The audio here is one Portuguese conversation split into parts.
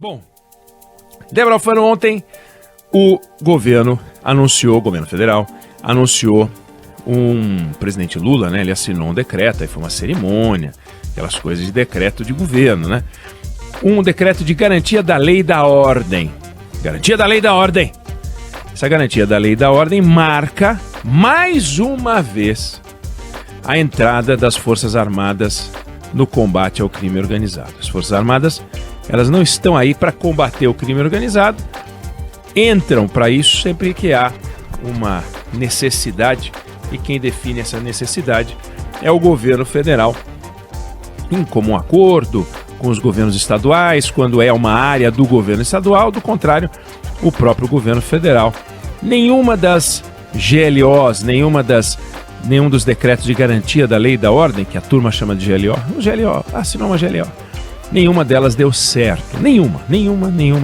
Bom, Débora Alfano, ontem o governo federal anunciou o presidente Lula, né? Ele assinou um decreto, aí foi uma cerimônia, aquelas coisas de decreto de governo, né? Um decreto de garantia da lei e da ordem. Garantia da lei e da ordem. Essa garantia da lei e da ordem marca, mais uma vez, a entrada das Forças Armadas no combate ao crime organizado. As Forças Armadas, elas não estão aí para combater o crime organizado, entram para isso sempre que há uma necessidade, e quem define essa necessidade é o governo federal, em comum acordo com os governos estaduais, quando é uma área do governo estadual, do contrário, o próprio governo federal. Nenhuma das GLOs, nenhum dos decretos de garantia da lei e da ordem, que a turma chama de GLO, assinou uma GLO, nenhuma delas deu certo, nenhuma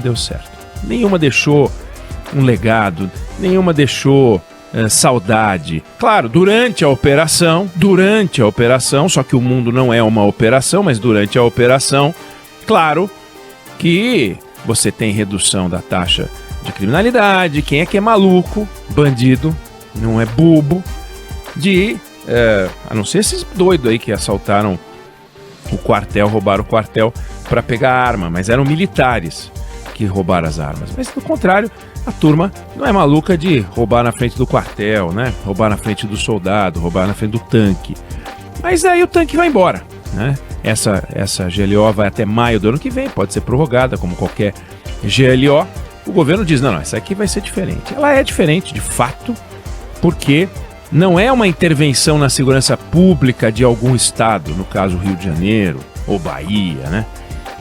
deu certo, nenhuma deixou um legado, nenhuma deixou saudade. Claro, durante a operação, só que o mundo não é uma operação, mas durante a operação, claro que você tem redução da taxa de criminalidade, quem é que é maluco, bandido, não é bobo, a não ser esses doidos aí que assaltaram o quartel, roubaram o quartel para pegar a arma, mas eram militares que roubaram as armas. Mas, do contrário, a turma não é maluca de roubar na frente do quartel, né? Roubar na frente do soldado, roubar na frente do tanque. Mas aí o tanque vai embora, né? Essa GLO vai até maio do ano que vem, pode ser prorrogada como qualquer GLO. O governo diz, não, essa aqui vai ser diferente. Ela é diferente, de fato, porque não é uma intervenção na segurança pública de algum estado, no caso Rio de Janeiro ou Bahia, né?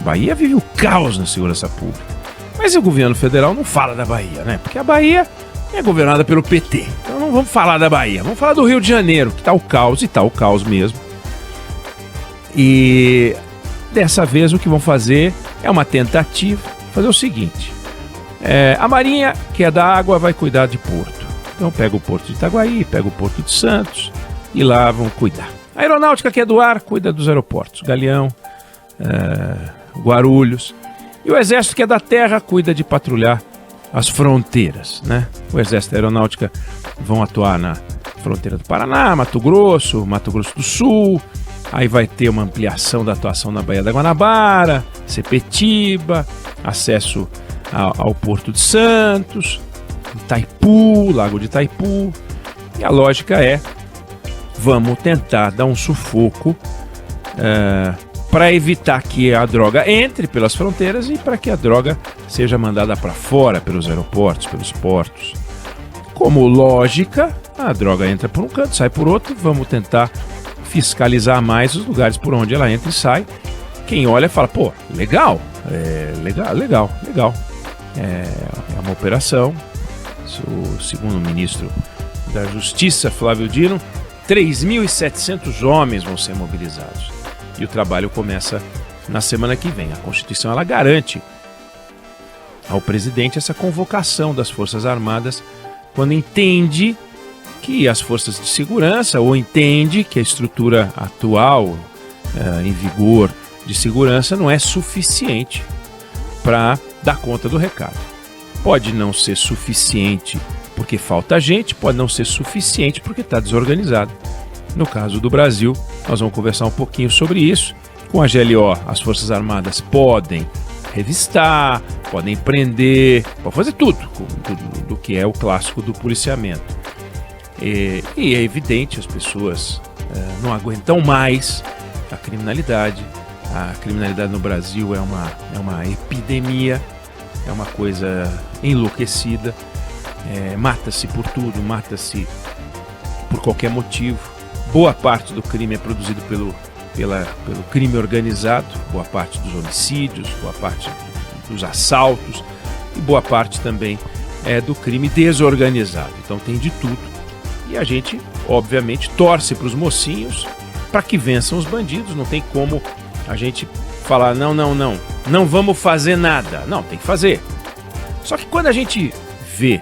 Bahia vive o caos na segurança pública. Mas o governo federal não fala da Bahia, né? Porque a Bahia é governada pelo PT. Então não vamos falar da Bahia, vamos falar do Rio de Janeiro, que tá o caos, e tá o caos mesmo. E dessa vez o que vão fazer é uma tentativa, fazer o seguinte. A Marinha, que é da água, vai cuidar de porto. Então pega o porto de Itaguaí, pega o porto de Santos e lá vão cuidar. A Aeronáutica, que é do ar, cuida dos aeroportos. Galeão, Guarulhos. E o Exército, que é da terra, cuida de patrulhar as fronteiras, né? O Exército e a Aeronáutica vão atuar na fronteira do Paraná, Mato Grosso do Sul. Aí vai ter uma ampliação da atuação na Baía da Guanabara, Sepetiba, acesso ao Porto de Santos, Itaipu, Lago de Itaipu. E a lógica é, vamos tentar dar um sufoco para evitar que a droga entre pelas fronteiras e para que a droga seja mandada para fora pelos aeroportos, pelos portos. Como lógica, a droga entra por um canto, sai por outro, vamos tentar fiscalizar mais os lugares por onde ela entra e sai. Quem olha fala, pô, legal. É uma operação. Segundo o ministro da Justiça, Flávio Dino, 3.700 homens vão ser mobilizados. E o trabalho começa na semana que vem. A Constituição, ela garante ao presidente essa convocação das Forças Armadas quando entende que as forças de segurança, ou entende que a estrutura atual em vigor de segurança não é suficiente para dar conta do recado. Pode não ser suficiente porque falta gente, pode não ser suficiente porque está desorganizado. No caso do Brasil, nós vamos conversar um pouquinho sobre isso. Com a GLO, as Forças Armadas podem revistar, podem prender, podem fazer tudo do que é o clássico do policiamento. E é evidente, as pessoas não aguentam mais a criminalidade. A criminalidade no Brasil é uma epidemia, é uma coisa enlouquecida. Mata-se por tudo, mata-se por qualquer motivo. Boa parte do crime é produzido pelo crime organizado, boa parte dos homicídios, boa parte dos assaltos e boa parte também é do crime desorganizado. Então tem de tudo. E a gente, obviamente, torce para os mocinhos para que vençam os bandidos. Não tem como a gente falar, não vamos fazer nada. Não, tem que fazer. Só que quando a gente vê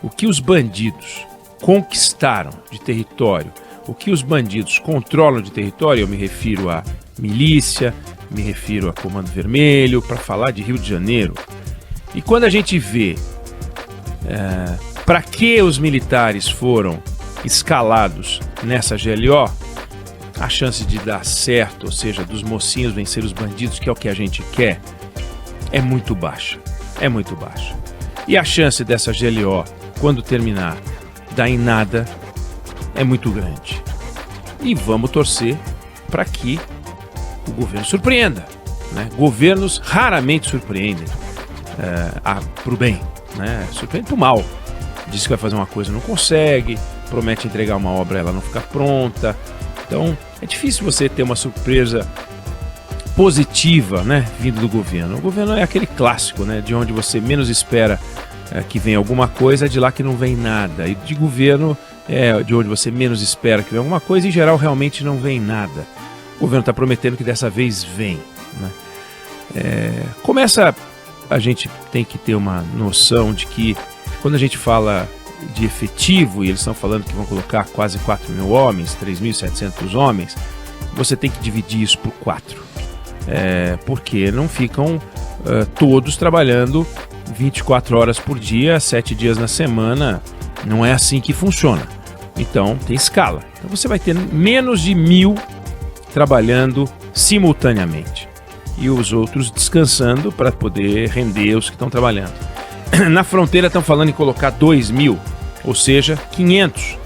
o que os bandidos conquistaram de território, o que os bandidos controlam de território, eu me refiro à milícia, me refiro a Comando Vermelho, para falar de Rio de Janeiro. E quando a gente vê para que os militares foram escalados nessa GLO, a chance de dar certo, ou seja, dos mocinhos vencer os bandidos, que é o que a gente quer, é muito baixa. É muito baixa. E a chance dessa GLO, quando terminar, dar em nada, é muito grande. E vamos torcer para que o governo surpreenda, né? Governos raramente surpreendem para o bem, né? Surpreende para o mal. Diz que vai fazer uma coisa, não consegue, promete entregar uma obra, ela não fica pronta. Então é difícil você ter uma surpresa positiva, né, vindo do governo. O governo é aquele clássico, né, de onde você menos espera que venha alguma coisa, é de lá que não vem nada. E de governo é de onde você menos espera que venha alguma coisa, e em geral realmente não vem nada. O governo está prometendo que dessa vez vem, né? A gente tem que ter uma noção de que quando a gente fala de efetivo, e eles estão falando que vão colocar quase 4 mil homens, 3.700 homens, você tem que dividir isso por 4. Porque não ficam todos trabalhando 24 horas por dia, 7 dias na semana. Não é assim que funciona. Então tem escala. Então você vai ter menos de 1.000 trabalhando simultaneamente e os outros descansando para poder render os que estão trabalhando. Na fronteira estão falando em colocar 2.000, ou seja, 500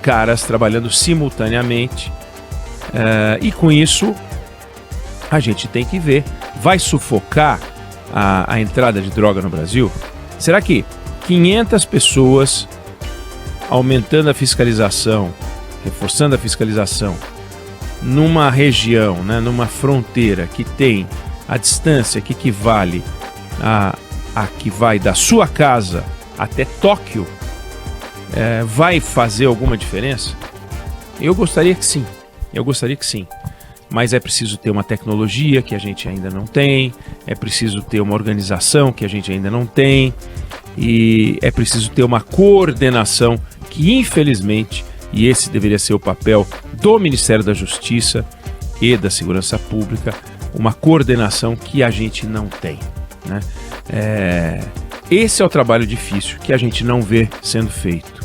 caras trabalhando simultaneamente. E com isso a gente tem que ver, vai sufocar a entrada de droga no Brasil? Será que 500 pessoas aumentando a fiscalização, reforçando a fiscalização numa região, né, numa fronteira que tem a distância que equivale a que vai da sua casa até Tóquio, vai fazer alguma diferença? Eu gostaria que sim, mas é preciso ter uma tecnologia que a gente ainda não tem, é preciso ter uma organização que a gente ainda não tem, e é preciso ter uma coordenação que, infelizmente, e esse deveria ser o papel do Ministério da Justiça e da Segurança Pública, uma coordenação que a gente não tem, né? Esse é o trabalho difícil que a gente não vê sendo feito.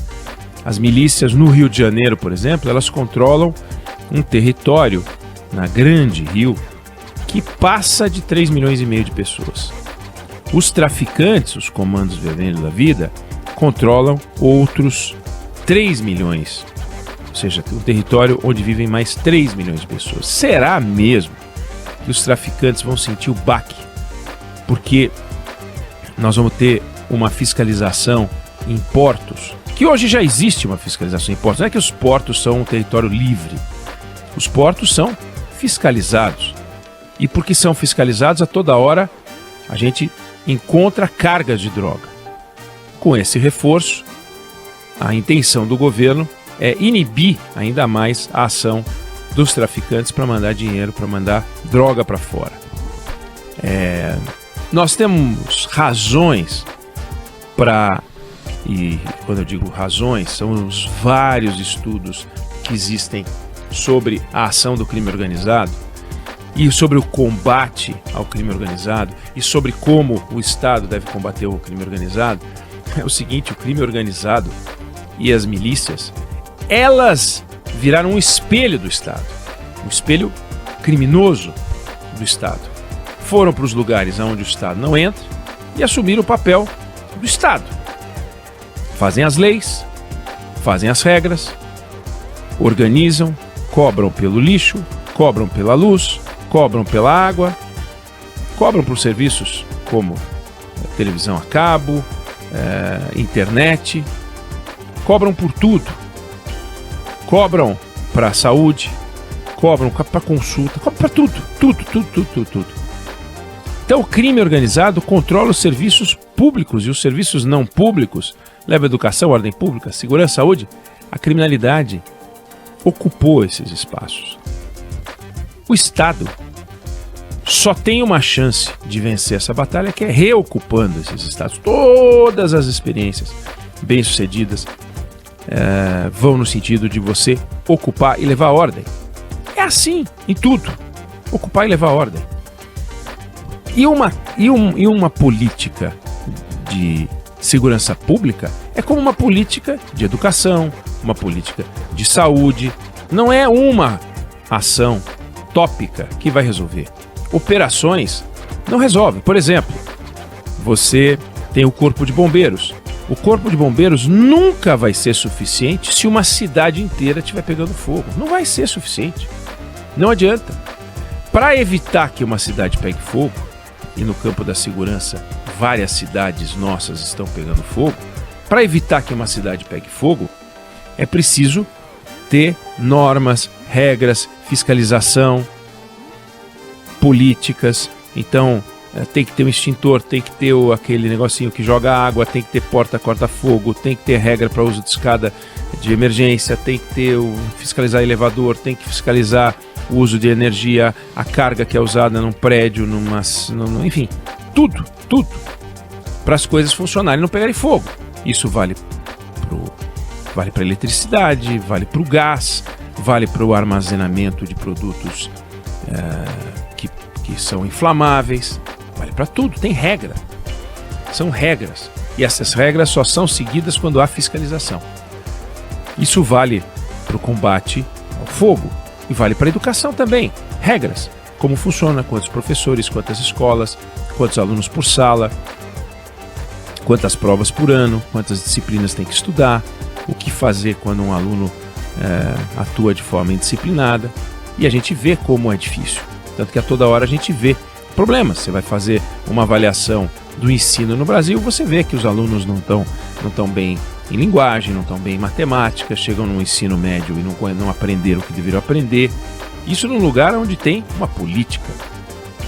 As milícias no Rio de Janeiro, por exemplo, elas controlam um território na Grande Rio que passa de 3,5 milhões de pessoas. Os traficantes, os comandos vermelhos da vida, controlam outros 3 milhões. Ou seja, um território onde vivem mais 3 milhões de pessoas. Será mesmo que os traficantes vão sentir o baque? Porque nós vamos ter uma fiscalização em portos, que hoje já existe uma fiscalização em portos. Não é que os portos são um território livre. Os portos são fiscalizados. E porque são fiscalizados, a toda hora a gente encontra cargas de droga. Com esse reforço, a intenção do governo é inibir ainda mais a ação dos traficantes para mandar dinheiro, para mandar droga para fora. Nós temos razões para, e quando eu digo razões, são os vários estudos que existem sobre a ação do crime organizado e sobre o combate ao crime organizado e sobre como o Estado deve combater o crime organizado. É o seguinte: o crime organizado e as milícias, elas viraram um espelho do Estado, um espelho criminoso do Estado. Foram para os lugares onde o Estado não entra e assumiram o papel do Estado. Fazem as leis, fazem as regras, organizam, cobram pelo lixo, cobram pela luz, cobram pela água, cobram por serviços como televisão a cabo, internet, cobram por tudo. Cobram para a saúde, cobram para consulta, cobram para tudo. Então o crime organizado controla os serviços públicos e os serviços não públicos, leva educação, ordem pública, segurança, saúde. A criminalidade ocupou esses espaços. O Estado só tem uma chance de vencer essa batalha, que é reocupando esses estados. Todas as experiências bem-sucedidas vão no sentido de você ocupar e levar ordem. É assim em tudo. Ocupar e levar ordem. E uma política de segurança pública é como uma política de educação, uma política de saúde. Não é uma ação tópica que vai resolver. Operações não resolvem. Por exemplo, você tem o Corpo de Bombeiros. O Corpo de Bombeiros nunca vai ser suficiente se uma cidade inteira estiver pegando fogo. Não vai ser suficiente. Não adianta. Para evitar que uma cidade pegue fogo, e no campo da segurança várias cidades nossas estão pegando fogo, para evitar que uma cidade pegue fogo, é preciso ter normas, regras, fiscalização, políticas. Então, tem que ter um extintor, tem que ter aquele negocinho que joga água, tem que ter porta corta-fogo, tem que ter regra para uso de escada de emergência, tem que ter fiscalizar elevador, tem que fiscalizar o uso de energia, a carga que é usada num prédio, enfim, tudo para as coisas funcionarem e não pegarem fogo. Isso vale para a eletricidade, vale para o gás, vale para o armazenamento de produtos que são inflamáveis, vale para tudo, tem regra. São regras. E essas regras só são seguidas quando há fiscalização. Isso vale para o combate ao fogo e vale para a educação também. Regras. Como funciona, quantos professores, quantas escolas, quantos alunos por sala, quantas provas por ano, quantas disciplinas tem que estudar, o que fazer quando um aluno atua de forma indisciplinada. E a gente vê como é difícil. Tanto que a toda hora a gente vê problemas. Você vai fazer uma avaliação do ensino no Brasil, você vê que os alunos não estão bem em linguagem, não estão bem em matemática, chegam no ensino médio e não aprenderam o que deveriam aprender. Isso num lugar onde tem uma política,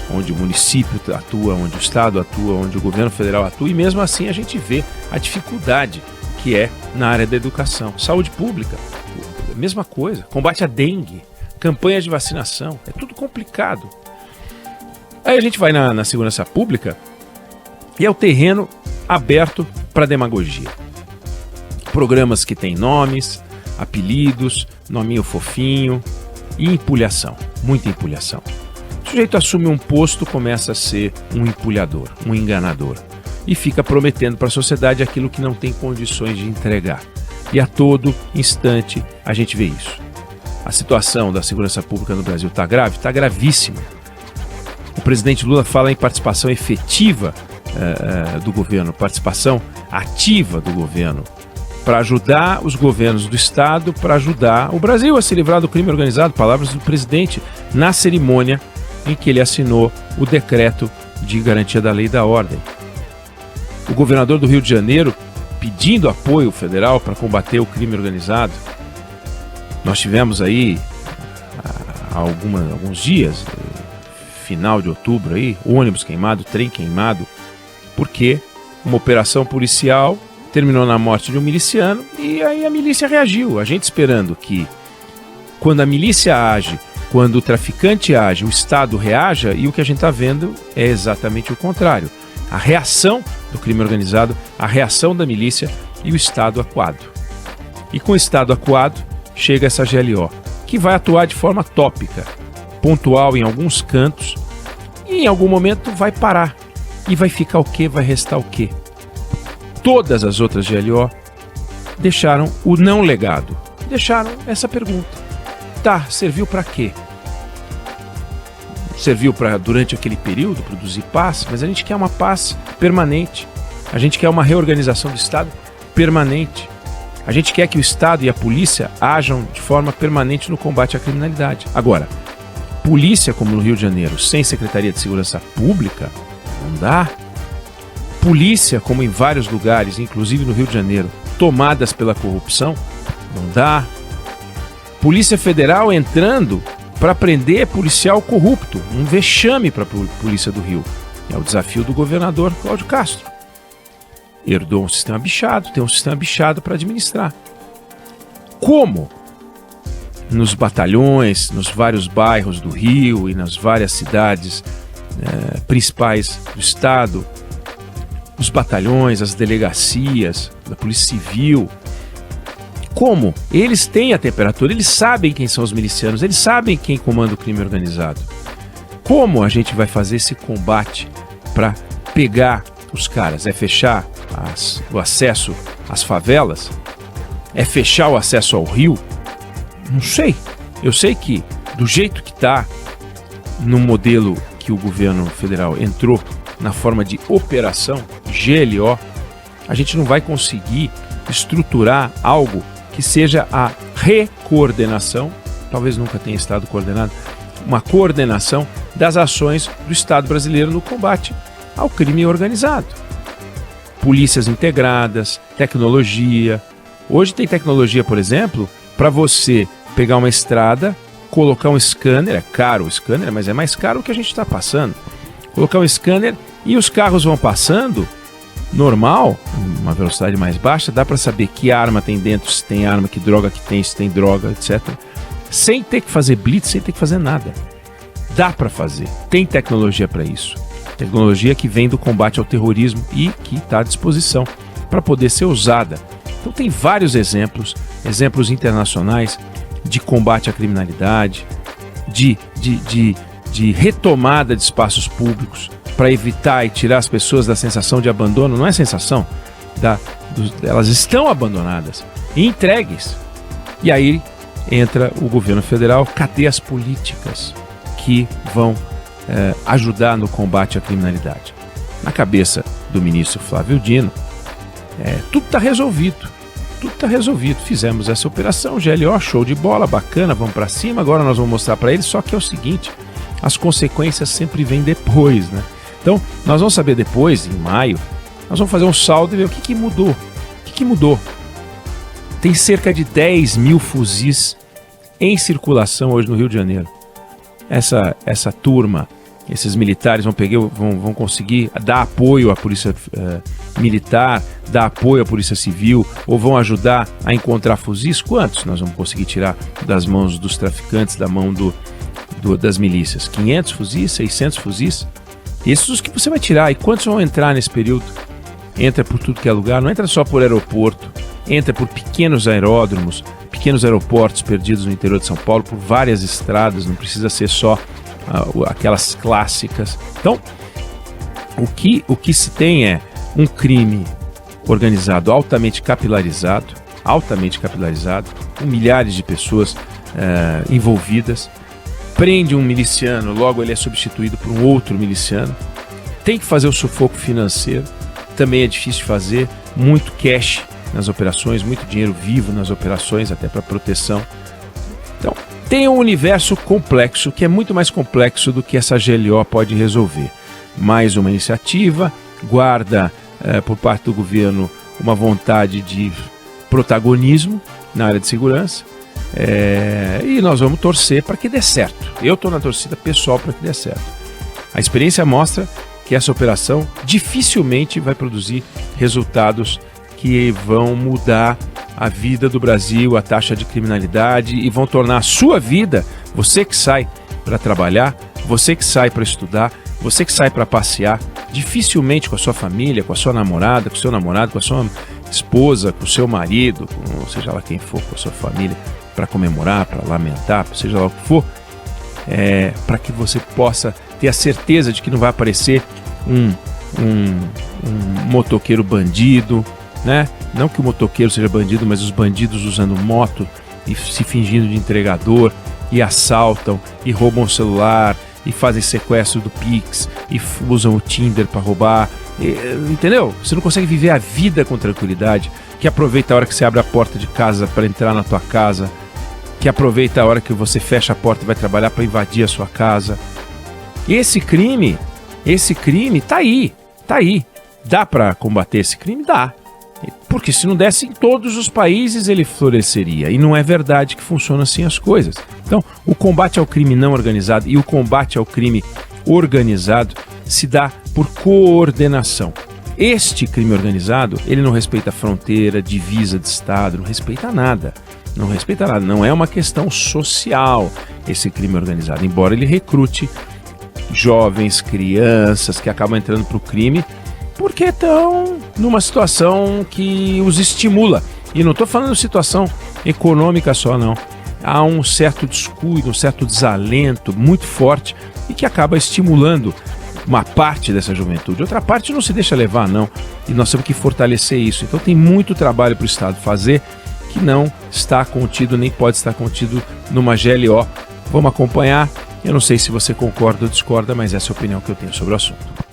onde o município atua, onde o Estado atua, onde o governo federal atua, e mesmo assim a gente vê a dificuldade que é na área da educação. Saúde pública, mesma coisa. Combate à dengue, campanhas de vacinação, é tudo complicado. Aí a gente vai na segurança pública e é o terreno aberto para demagogia. Programas que têm nomes, apelidos, nominho fofinho e empulhação, muita empulhação. O sujeito assume um posto, começa a ser um empulhador, um enganador e fica prometendo para a sociedade aquilo que não tem condições de entregar. E a todo instante a gente vê isso. A situação da segurança pública no Brasil está grave? Está gravíssima. O presidente Lula fala em participação efetiva do governo, participação ativa do governo, para ajudar os governos do Estado, para ajudar o Brasil a se livrar do crime organizado. Palavras do presidente na cerimônia em que ele assinou o decreto de garantia da lei e da ordem. O governador do Rio de Janeiro pedindo apoio federal para combater o crime organizado. Nós tivemos aí há alguns dias, final de outubro, aí, ônibus queimado, trem queimado, porque uma operação policial terminou na morte de um miliciano e aí a milícia reagiu. A gente esperando que, quando a milícia age, quando o traficante age, o Estado reaja, e o que a gente está vendo é exatamente o contrário. A reação do crime organizado, a reação da milícia e o Estado acuado. E com o Estado acuado, chega essa GLO, que vai atuar de forma tópica, pontual em alguns cantos, e em algum momento vai parar. E vai ficar o quê? Vai restar o quê? Todas as outras GLO deixaram o não legado. Deixaram essa pergunta. Tá, serviu para quê? Serviu para, durante aquele período, produzir paz, mas a gente quer uma paz permanente. A gente quer uma reorganização do Estado permanente. A gente quer que o Estado e a polícia ajam de forma permanente no combate à criminalidade. Agora, polícia como no Rio de Janeiro, sem Secretaria de Segurança Pública, não dá. Polícia como em vários lugares, inclusive no Rio de Janeiro, tomadas pela corrupção, não dá. Polícia Federal entrando para prender policial corrupto, um vexame para a polícia do Rio. É o desafio do governador Cláudio Castro. Herdou um sistema bichado, tem um sistema bichado para administrar. Como? Nos batalhões, nos vários bairros do Rio e nas várias cidades principais do Estado, os batalhões, as delegacias, da Polícia Civil. Como? Eles têm a temperatura, eles sabem quem são os milicianos, eles sabem quem comanda o crime organizado. Como a gente vai fazer esse combate para pegar os caras? É fechar o acesso às favelas? É fechar o acesso ao rio? Não sei. Eu sei que, do jeito que está, no modelo que o governo federal entrou, na forma de operação, GLO, a gente não vai conseguir estruturar algo que seja a recoordenação, talvez nunca tenha estado coordenado, uma coordenação das ações do Estado brasileiro no combate ao crime organizado. Polícias integradas, tecnologia. Hoje tem tecnologia, por exemplo, para você pegar uma estrada, colocar um scanner, é caro o scanner, mas é mais caro o que a gente está passando. Colocar um scanner e os carros vão passando normal, uma velocidade mais baixa, dá para saber que arma tem dentro, se tem arma, que droga que tem, se tem droga, etc. Sem ter que fazer blitz, sem ter que fazer nada. Dá para fazer, tem tecnologia para isso. Tecnologia que vem do combate ao terrorismo e que está à disposição para poder ser usada. Então tem vários exemplos internacionais de combate à criminalidade, de retomada de espaços públicos para evitar e tirar as pessoas da sensação de abandono. Não é sensação, elas estão abandonadas e entregues. E aí entra o governo federal, cadê as políticas que vão ajudar no combate à criminalidade? Na cabeça do ministro Flávio Dino, tudo está resolvido. Tudo está resolvido. Fizemos essa operação, GLO, show de bola, bacana, vamos para cima. Agora nós vamos mostrar para eles, só que é o seguinte, as consequências sempre vêm depois, né? Então, nós vamos saber depois, em maio, nós vamos fazer um saldo e ver o que mudou. O que mudou? Tem cerca de 10 mil fuzis em circulação hoje no Rio de Janeiro. Essa turma, esses militares vão conseguir dar apoio à polícia militar, dar apoio à polícia civil, ou vão ajudar a encontrar fuzis? Quantos nós vamos conseguir tirar das mãos dos traficantes, da mão das milícias? 500 fuzis, 600 fuzis? Esses os que você vai tirar. E quantos vão entrar nesse período? Entra por tudo que é lugar, não entra só por aeroporto, entra por pequenos aeródromos, pequenos aeroportos perdidos no interior de São Paulo, por várias estradas, não precisa ser só aquelas clássicas. Então, o que se tem é um crime organizado altamente capilarizado, com milhares de pessoas envolvidas. Prende um miliciano, logo ele é substituído por um outro miliciano. Tem que fazer o sufoco financeiro, também é difícil de fazer, muito cash nas operações, muito dinheiro vivo nas operações, até para proteção. Então, tem um universo complexo, que é muito mais complexo do que essa GLO pode resolver. Mais uma iniciativa, guarda por parte do governo uma vontade de protagonismo na área de segurança, e nós vamos torcer para que dê certo. Eu estou na torcida pessoal para que dê certo. A experiência mostra que essa operação dificilmente vai produzir resultados que vão mudar a vida do Brasil, a taxa de criminalidade, e vão tornar a sua vida, você que sai para trabalhar, você que sai para estudar, você que sai para passear, dificilmente com a sua família, com a sua namorada, com o seu namorado, com a sua esposa, com o seu marido, com seja lá quem for, com a sua família, para comemorar, para lamentar, seja lá o que for, para que você possa ter a certeza de que não vai aparecer um motoqueiro bandido, né? Não que o motoqueiro seja bandido, mas os bandidos usando moto e se fingindo de entregador, e assaltam, e roubam o celular, e fazem sequestro do Pix, e usam o Tinder para roubar, entendeu? Você não consegue viver a vida com tranquilidade, que aproveita a hora que você abre a porta de casa para entrar na tua casa, que aproveita a hora que você fecha a porta e vai trabalhar para invadir a sua casa. Esse crime tá aí. Dá para combater esse crime? Dá. Porque se não desse em todos os países ele floresceria. E não é verdade que funcionam assim as coisas. Então, o combate ao crime não organizado e o combate ao crime organizado se dá por coordenação. Este crime organizado, ele não respeita fronteira, divisa de Estado, não respeita nada. Não é uma questão social esse crime organizado. Embora ele recrute jovens, crianças que acabam entrando para o crime porque estão numa situação que os estimula. E não estou falando de situação econômica só, não. Há um certo descuido, um certo desalento muito forte e que acaba estimulando uma parte dessa juventude. Outra parte não se deixa levar, não, e nós temos que fortalecer isso. Então tem muito trabalho para o Estado fazer que não está contido, nem pode estar contido numa GLO. Vamos acompanhar. Eu não sei se você concorda ou discorda, mas essa é a opinião que eu tenho sobre o assunto.